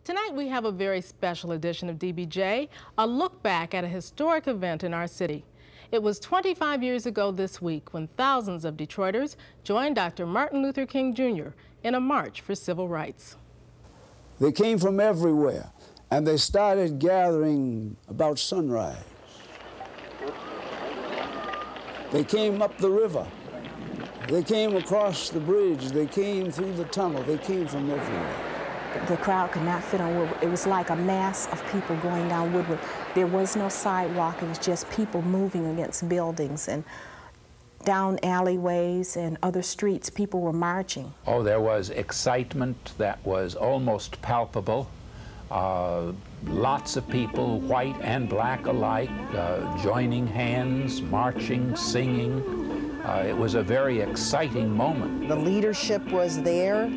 Tonight we have a very special edition of DBJ, a look back at a historic event in our city. It was 25 years ago this week when thousands of Detroiters joined Dr. Martin Luther King Jr. in a march for civil rights. They came from everywhere, and they started gathering about sunrise. They came up the river. They came across the bridge. They came through the tunnel. They came from everywhere. The crowd could not fit on Woodward. It was like a mass of people going down Woodward. There was no sidewalk. It was just people moving against buildings and down alleyways and other streets. People were marching. Oh, there was excitement that was almost palpable. Lots of people, white and black alike, joining hands, marching, singing. It was a very exciting moment. The leadership was there.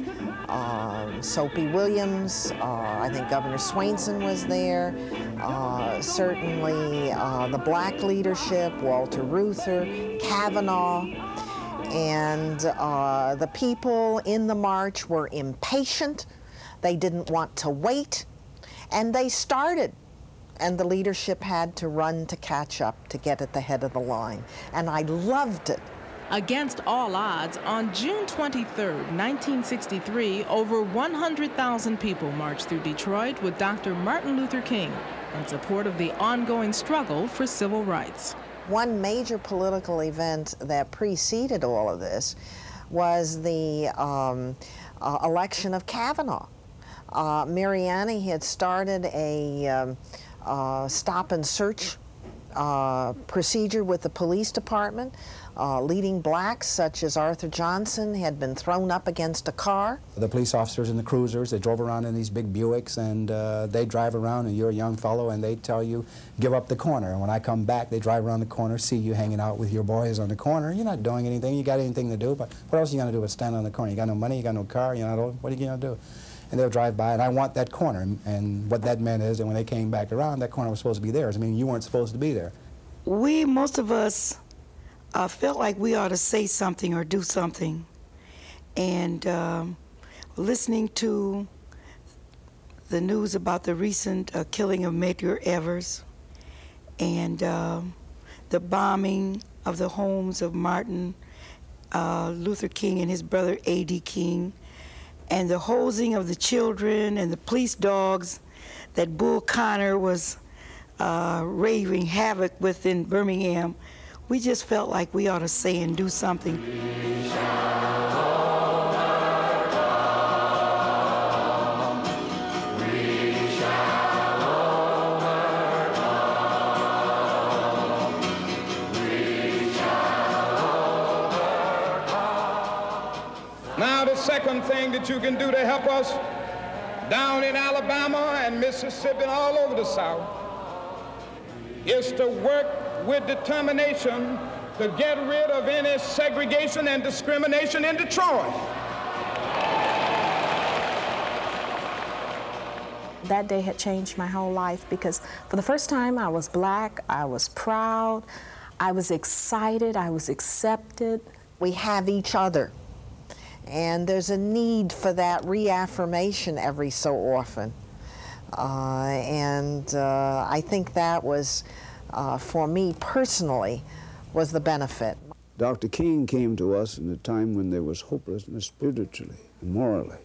Soapy Williams, I think Governor Swainson was there, certainly the black leadership, Walter Reuther, Kavanaugh, and the people in the march were impatient. They didn't want to wait, and they started. And the leadership had to run to catch up to get at the head of the line, and I loved it. Against all odds, on June 23, 1963, over 100,000 people marched through Detroit with Dr. Martin Luther King in support of the ongoing struggle for civil rights. One major political event that preceded all of this was the election of Kavanaugh. Mariani had started a stop and search procedure with the police department. Leading blacks, such as Arthur Johnson, had been thrown up against a car. The police officers in the cruisers, they drove around in these big Buicks, and they drive around, and you're a young fellow, and they tell you, give up the corner. And when I come back, they drive around the corner, see you hanging out with your boys on the corner. You're not doing anything. You got anything to do, but what else are you going to do but stand on the corner? You got no money, you got no car, you know, what are you going to do? And they'll drive by, and I want that corner. And what that meant is that when they came back around, that corner was supposed to be theirs. I mean, you weren't supposed to be there. Most of us, felt like we ought to say something or do something. And listening to the news about the recent killing of Medgar Evers and the bombing of the homes of Martin Luther King and his brother A.D. King, and the hosing of the children and the police dogs that Bull Connor was raving havoc with in Birmingham, we just felt like we ought to say and do something. Now the second thing that you can do to help us down in Alabama and Mississippi and all over the South is to work with determination to get rid of any segregation and discrimination in Detroit. That day had changed my whole life because for the first time I was black, I was proud, I was excited, I was accepted. We have each other, and there's a need for that reaffirmation every so often. I think that was, for me personally, was the benefit. Dr. King came to us in a time when there was hopelessness spiritually and morally,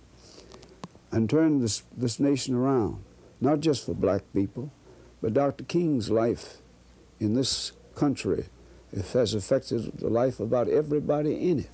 and turned this nation around, not just for black people, but Dr. King's life in this country has affected the life of about everybody in it.